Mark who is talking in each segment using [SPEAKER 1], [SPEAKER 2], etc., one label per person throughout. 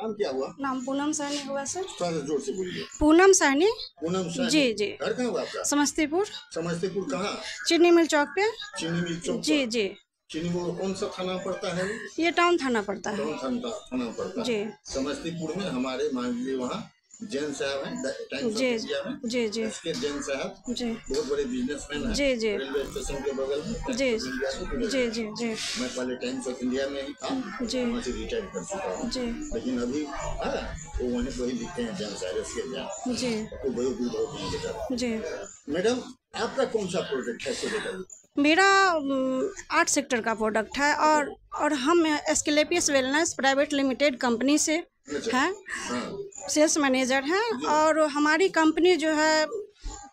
[SPEAKER 1] नाम क्या हुआ?
[SPEAKER 2] नाम पूनम सहनी हुआ सर।
[SPEAKER 1] थोड़ा सा जोर से बोलिए।
[SPEAKER 2] पूनम सहनी।
[SPEAKER 1] पूनम सहनी।
[SPEAKER 2] जी जी।
[SPEAKER 1] घर कहाँ हुआ आपका?
[SPEAKER 2] समस्तीपुर।
[SPEAKER 1] समस्तीपुर कहाँ?
[SPEAKER 2] चीनी मिल चौक पे।
[SPEAKER 1] चीनी मिल चौक।
[SPEAKER 2] जी जी।
[SPEAKER 1] चीनी मिल कौन सा थाना पड़ता है?
[SPEAKER 2] ये टाउन थाना पड़ता है।
[SPEAKER 1] टाउन थाना पड़ता है
[SPEAKER 2] जी।
[SPEAKER 1] समस्तीपुर में। हमारे मान लीजिए वहाँ जैन साहब हैं, टाइम्स ऑफ
[SPEAKER 2] जी
[SPEAKER 1] इंडिया में।
[SPEAKER 2] जी जी।
[SPEAKER 1] इसके जैन साहब
[SPEAKER 2] जी
[SPEAKER 1] बहुत बड़े बिजनेसमैन हैं।
[SPEAKER 2] जी जी।
[SPEAKER 1] रेलवे स्टेशन के बगल में।
[SPEAKER 2] जी
[SPEAKER 1] जी
[SPEAKER 2] जी जी।
[SPEAKER 1] मैं पहले टाइम्स ऑफ इंडिया में ही था,
[SPEAKER 2] जी।
[SPEAKER 1] वहाँ से रिटायर कर चुका हूँ।
[SPEAKER 2] जी।
[SPEAKER 1] लेकिन अभी वो वहीं पर ही लिखते हैं जैन साहब इसके जैन।
[SPEAKER 2] जी।
[SPEAKER 1] तो बहुत दूर बहुत नहीं बेटा।
[SPEAKER 2] जी।
[SPEAKER 1] मैडम आपका कौन सा प्रोडक्ट है सुरेखा?
[SPEAKER 2] मेरा 8 सेक्टर का प्रोडक्ट है और हम Asclepius wellness private limited company से हैं, सेल्स मैनेजर हैं। और हमारी कंपनी जो है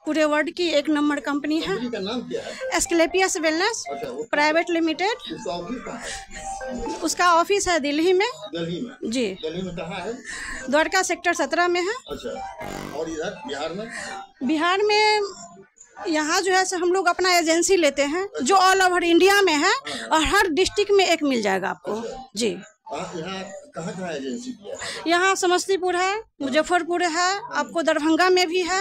[SPEAKER 2] पूरे वर्ल्ड की 1 नंबर कंपनी है।
[SPEAKER 1] कंपनी का नाम क्या है?
[SPEAKER 2] Asclepius wellness private limited. उसका ऑफिस है दिल्ली में।
[SPEAKER 1] दिल्ली में?
[SPEAKER 2] जी।
[SPEAKER 1] दिल्ली में कहाँ है?
[SPEAKER 2] द्वारका सेक्टर 17 में है।
[SPEAKER 1] अच्छा। और इधर बिहार में?
[SPEAKER 2] बिहार में यहाँ जो है सो हम लोग अपना एजेंसी लेते हैं जो ऑल ओवर इंडिया में है और हर डिस्ट्रिक्ट में एक मिल जाएगा आपको। जी।
[SPEAKER 1] यहाँ कहाँ एजेंसी किया है?
[SPEAKER 2] यहाँ समस्तीपुर है, मुजफ्फरपुर है, आपको दरभंगा में भी है,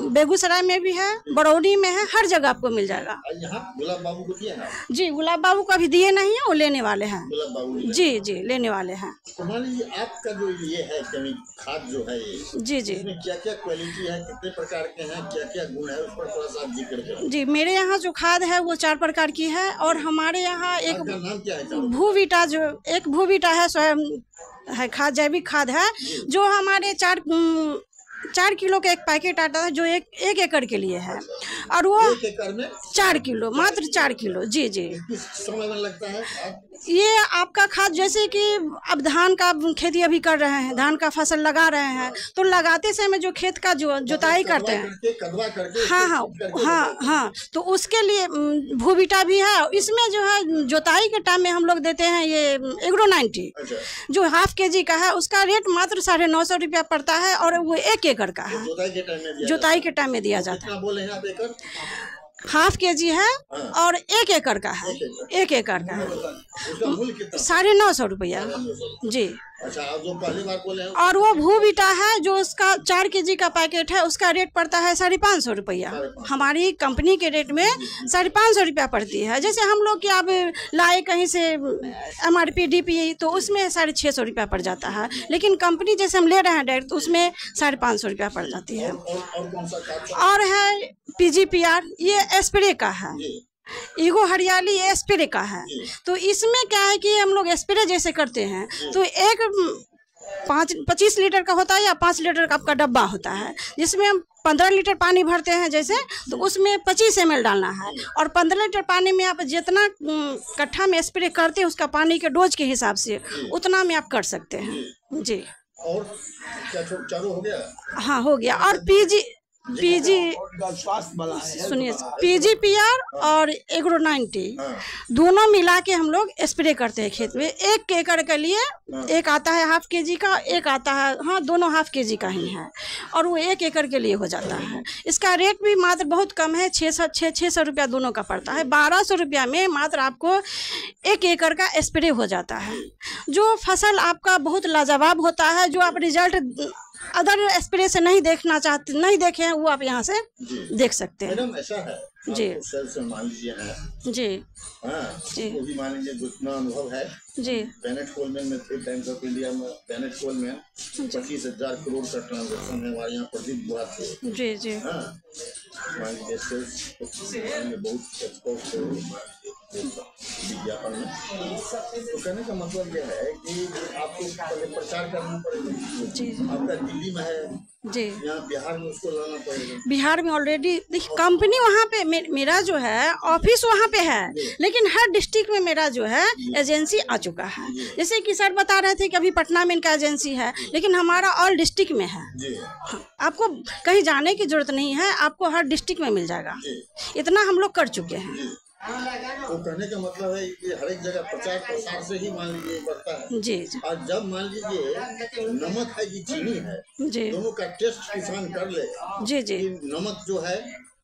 [SPEAKER 2] बेगूसराय में भी है, बरौनी में है, हर जगह आपको मिल जाएगा।
[SPEAKER 1] यहाँ गुलाब बाबू को दिया है?
[SPEAKER 2] जी गुलाब बाबू को अभी दिए नहीं है, वो लेने वाले हैं।
[SPEAKER 1] गुलाब बाबू? जी
[SPEAKER 2] जी लेने वाले हैं।
[SPEAKER 1] तो मान लीजिए आपका जो ये है खाद जो है ये,
[SPEAKER 2] जी जी,
[SPEAKER 1] इसमें क्या क्या क्वालिटी है, कितने प्रकार के हैं, क्या क्या गुण है, उस पर थोड़ा सा जिक्र करें।
[SPEAKER 2] जी मेरे यहाँ जो खाद है वो 4 प्रकार की है और हमारे यहाँ एक
[SPEAKER 1] नाम क्या है?
[SPEAKER 2] भूविटा, जो एक भूविटा है स्वयं है खाद, जैविक खाद है जो हमारे 4 किलो का एक पैकेट आता है जो एक एकड़ के लिए है। और वो
[SPEAKER 1] 1 एकड़ में
[SPEAKER 2] 4 किलो, मात्र 4 किलो। जी जी।
[SPEAKER 1] किस समय में लगता है?
[SPEAKER 2] ये आपका खाद जैसे कि अब धान का खेती अभी कर रहे हैं, धान का फसल लगा रहे हैं, तो लगाते समय जो खेत का जो जुताई करते हैं,
[SPEAKER 1] कदवा करके
[SPEAKER 2] हाँ, तो उसके लिए भूविटा भी है। इसमें जो है जुताई के टाइम में हम लोग देते हैं ये एग्रो 90 जो ½ kg का है। उसका रेट मात्र 950 रुपया पड़ता है और वो 1 एकड़ का है। जुताई के टाइम में दिया जाता है।
[SPEAKER 1] बोले हैं आप एकड़?
[SPEAKER 2] ½ kg है और 1 एकड़ का है। 1 एकड़ का है 950 रुपया। जी।
[SPEAKER 1] अच्छा, आप जो पहली बार बोले हैं।
[SPEAKER 2] और वो भूविटा है जो उसका 4 kg का पैकेट है, उसका रेट पड़ता है 550 रुपया। हमारी कंपनी के रेट में 550 रुपया पड़ती है। जैसे हम लोग क्या अब लाए कहीं से MRP DP तो उसमें 650 रुपया पड़ जाता है, लेकिन कंपनी जैसे हम ले रहे हैं डायरेक्ट तो उसमें 550 रुपया पड़ जाती है। और है PGPR, ये स्प्रे का है। ईगो हरियाली ये स्प्रे का है। तो इसमें क्या है कि हम लोग स्प्रे जैसे करते हैं तो एक 25 लीटर का होता है या 5 लीटर का आपका डब्बा होता है, जिसमें हम 15 लीटर पानी भरते हैं जैसे, तो उसमें 25 ml डालना है। और 15 लीटर पानी में आप जितना कट्ठा में स्प्रे करते हैं उसका पानी के डोज के हिसाब से उतना में आप कर सकते हैं। जी।
[SPEAKER 1] और क्या चालू हो गया? हाँ
[SPEAKER 2] हो गया। और सुनिए PGPR और एग्रो 90 दोनों मिला के हम लोग स्प्रे करते हैं खेत में। 1 एकड़ के लिए एक आता है ½ kg का, एक आता है, हाँ दोनों ½ kg का ही है, और वो 1 एकड़ के लिए हो जाता है। इसका रेट भी मात्र बहुत कम है, 600 रुपया दोनों का पड़ता है। 1200 रुपया में मात्र आपको 1 एकड़ का स्प्रे हो जाता है, जो फसल आपका बहुत लाजवाब होता है। जो आप रिजल्ट अदर स्प्रे से नहीं देखे हैं वो आप यहाँ से देख सकते हैं।
[SPEAKER 1] मैडम ऐसा है
[SPEAKER 2] जी,
[SPEAKER 1] से मान लीजिए है
[SPEAKER 2] जी,
[SPEAKER 1] जी, वो भी मान लीजिए जितना अनुभव है
[SPEAKER 2] जी,
[SPEAKER 1] बेनेट कोलमैन में थे, टाइम्स ऑफ इंडिया में बेनेट कोलमैन 25,000 करोड़ का ट्रांजेक्शन है हमारे यहाँ प्रदीप बुआ थे। जी जी। मान लीजिए सेल्स बहुत एक्सपोर्ट विज्ञापन में। तो कहने का मतलब यह है कि आपको पहले प्रचार करना पड़ेगा। जी। आपका दिल्ली में है जी, यहाँ बिहार में उसको लाना पड़ेगा। बिहार में
[SPEAKER 2] ऑलरेडी देखिए कंपनी वहाँ पे मेरा जो है ऑफिस वहाँ पे है, लेकिन हर डिस्ट्रिक्ट में मेरा जो है एजेंसी आ चुका है। जैसे कि सर बता रहे थे कि अभी पटना में इनका एजेंसी है, लेकिन हमारा ऑल डिस्ट्रिक्ट में है। हाँ, आपको कहीं जाने की जरूरत नहीं है, आपको हर डिस्ट्रिक्ट में मिल जाएगा। इतना हम लोग कर चुके हैं।
[SPEAKER 1] तो कहने का मतलब है कि हर एक जगह प्रचार प्रसार से ही मान लीजिए बढ़ता है।
[SPEAKER 2] जी।
[SPEAKER 1] और जब मान लीजिए नमक है कि चीनी है, दोनों का टेस्ट किसान कर ले।
[SPEAKER 2] जी जी।
[SPEAKER 1] नमक जो है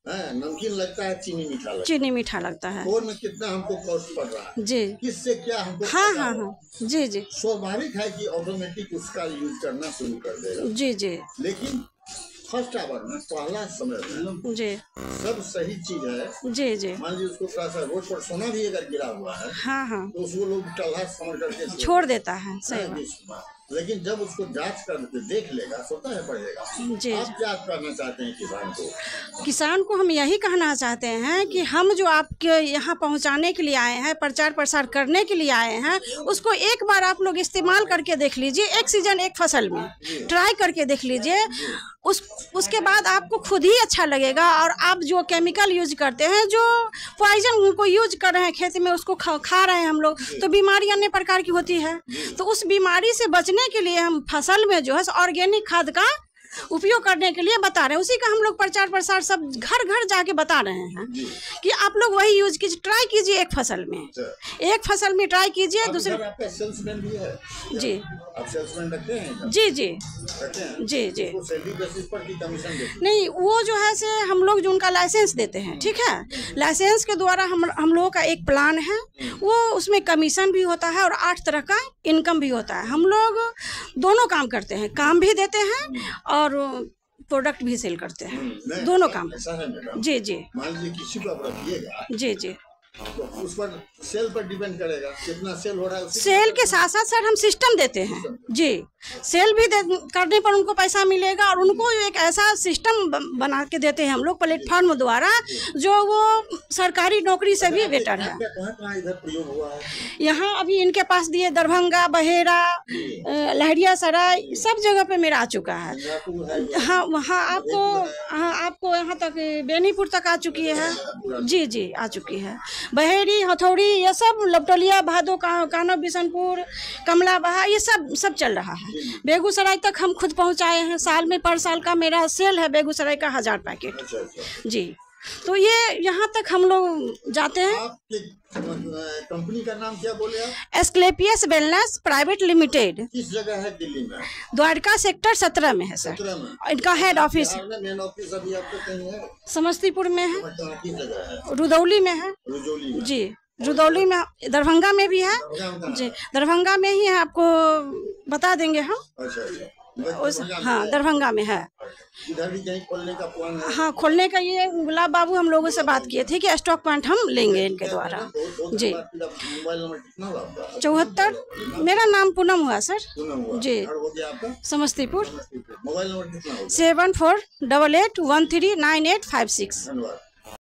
[SPEAKER 1] नमकीन लगता है, चीनी मीठा लगता है।
[SPEAKER 2] चीनी मीठा लगता है।
[SPEAKER 1] फोन में कितना हमको कॉस्ट पड़ रहा है
[SPEAKER 2] जी,
[SPEAKER 1] किससे क्या हमको।
[SPEAKER 2] हाँ, जी जी।
[SPEAKER 1] स्वाभाविक है कि ऑटोमेटिक उसका यूज करना शुरू कर देगा।
[SPEAKER 2] जी जी।
[SPEAKER 1] लेकिन फर्स्ट आवर में पहला समय में
[SPEAKER 2] जी
[SPEAKER 1] सब सही चीज है। जी
[SPEAKER 2] जी।
[SPEAKER 1] मान लीजिए उसको थोड़ा सा रोड पर सोना भी अगर गिरा हुआ है,
[SPEAKER 2] हाँ,
[SPEAKER 1] तो उसको लोग टल्हा समझ करके
[SPEAKER 2] छोड़ देता है। सही बात।
[SPEAKER 1] लेकिन जब उसको जांच करके देख लेगा स्वतः है पड़ेगा।
[SPEAKER 2] जी।
[SPEAKER 1] आप क्या कहना चाहते हैं किसान को?
[SPEAKER 2] किसान को हम यही कहना चाहते हैं कि हम जो आपके यहाँ पहुँचाने के लिए आए हैं, प्रचार प्रसार करने के लिए आए हैं, उसको एक बार आप लोग इस्तेमाल करके देख लीजिए। एक सीजन एक फसल में ट्राई करके देख लीजिए। उसके बाद आपको खुद ही अच्छा लगेगा। और आप जो केमिकल यूज करते हैं, जो पॉइजन को यूज कर रहे हैं खेत में, उसको खा रहे हैं हम लोग, तो बीमारी अन्य प्रकार की होती है। तो उस बीमारी से बचने के लिए हम फसल में जो है ऑर्गेनिक खाद का उपयोग करने के लिए बता रहे हैं। उसी का हम लोग प्रचार प्रसार सब घर घर जाके बता रहे हैं कि आप लोग वही यूज कीजिए। ट्राई कीजिए एक फसल में, एक फसल में ट्राई कीजिए। दूसरे
[SPEAKER 1] आपका सेल्समैन भी है?
[SPEAKER 2] जी,
[SPEAKER 1] आप सेल्समैन रखते हैं?
[SPEAKER 2] जी जी जी जी।
[SPEAKER 1] सैलरी बेसिस पर की कमीशन देते हैं?
[SPEAKER 2] नहीं, वो जो है से हम लोग जो उनका लाइसेंस देते हैं, ठीक है, लाइसेंस के द्वारा हम लोगों का एक प्लान है, वो उसमें कमीशन भी होता है और 8 तरह का इनकम भी होता है। हम लोग दोनों काम करते हैं, काम भी देते हैं और प्रोडक्ट भी सेल करते हैं, दोनों काम।
[SPEAKER 1] ऐसा है मैडम?
[SPEAKER 2] जी जी।
[SPEAKER 1] मान लीजिए किसी को आप रखिएगा,
[SPEAKER 2] जी जी,
[SPEAKER 1] तो उस पर सेल पर डिपेंड करेगा कितना सेल हो रहा है।
[SPEAKER 2] सेल के साथ साथ सर हम सिस्टम देते हैं। जी, सेल भी करने पर उनको पैसा मिलेगा और उनको एक ऐसा सिस्टम बना के देते हैं हम लोग प्लेटफॉर्म द्वारा, जो वो सरकारी नौकरी से भी बेटर है।
[SPEAKER 1] कहाँ इधर प्रयोग हुआ है?
[SPEAKER 2] यहाँ अभी इनके पास दिए दरभंगा, बहेरा, लहरियासराय, सब जगह पे मेरा आ चुका है। हाँ, वहाँ आपको यहाँ तक बेनीपुर तक आ चुकी है। जी जी, आ चुकी है। बहेरी, हथौड़ी, ये सब लपटोलिया, भादो, कानो, बिशनपुर, कमला बहा, ये सब चल रहा है। बेगूसराय तक हम खुद पहुंचाए हैं। साल में पर साल का मेरा सेल है बेगूसराय का 1000 पैकेट। जी, तो ये यहाँ तक हम लोग जाते हैं।
[SPEAKER 1] कंपनी का नाम क्या बोले आप?
[SPEAKER 2] Asclepius wellness private limited.
[SPEAKER 1] किस जगह है दिल्ली में?
[SPEAKER 2] द्वारका सेक्टर 17 में है सर।
[SPEAKER 1] 17 में
[SPEAKER 2] इनका हेड ऑफिस।
[SPEAKER 1] मेन ऑफिस अभी आपको कहीं है?
[SPEAKER 2] समस्तीपुर में है।
[SPEAKER 1] किस जगह है?
[SPEAKER 2] रुदौली में है।
[SPEAKER 1] रुदौली में? जी,
[SPEAKER 2] रुदौली में। दरभंगा में भी है जी, दरभंगा में ही है, आपको बता देंगे हम।
[SPEAKER 1] अच्छा,
[SPEAKER 2] हाँ, दरभंगा में है।
[SPEAKER 1] इधर भी कहीं खोलने का प्लान है?
[SPEAKER 2] हाँ, खोलने का। ये गुलाब बाबू हम लोगों से बात किए थे कि स्टॉक पॉइंट हम लेंगे इनके द्वारा। जी।
[SPEAKER 1] मोबाइल नंबर कितना हुआ आपका?
[SPEAKER 2] 74। मेरा नाम पूनम हुआ सर। जी।
[SPEAKER 1] और हो गया आपका?
[SPEAKER 2] समस्तीपुर।
[SPEAKER 1] मोबाइल नंबर कितना होगा?
[SPEAKER 2] 7488139856।
[SPEAKER 1] धन्यवाद।